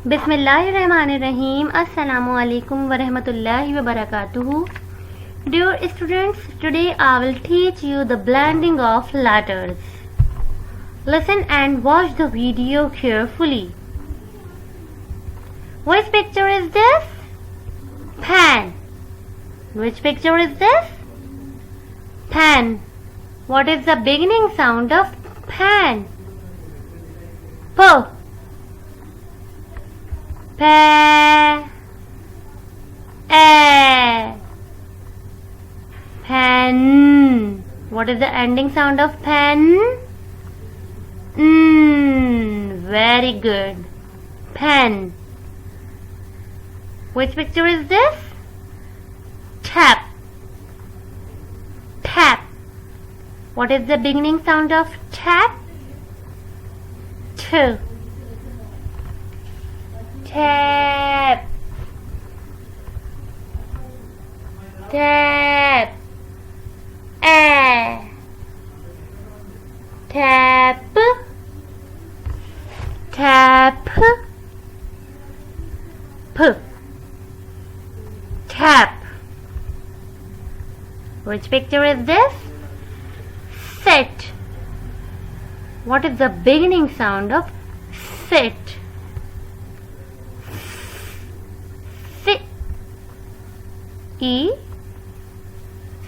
Bismillahirrahmanirrahim. Assalamu alaikum wa rahmatullahi wa barakatuhu. Dear students, today I will teach you the blending of letters. Listen and watch the video carefully. Which picture is this? Pen. Which picture is this? Pen. What is the beginning sound of pen? P. Pe. A. Pen. What is the ending sound of pen? Very good. Pen. Which picture is this? Tap. Tap. What is the beginning sound of tap? T. Tap. Tap. A. Tap. Tap. P. Tap. Which picture is this? Sit. What is the beginning sound of sit? Sit. E.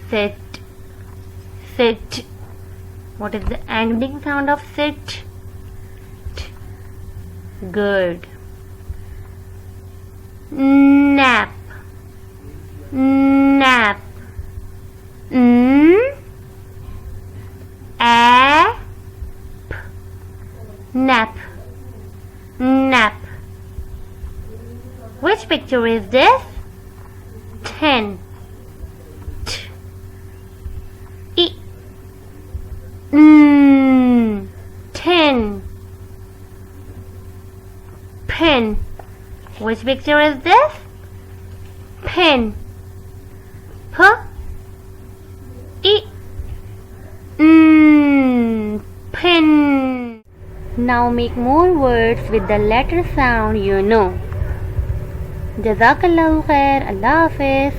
Sit. Sit. What is the ending sound of sit? T. Good. Nap. Nap. Nap. Nap. Which picture is this? 10. T. E. 10. Pen. Which picture is this? Pen. P. E. Pen. Now make more words with the letter sound you know. Jazakallahu khair. Allah Hafiz.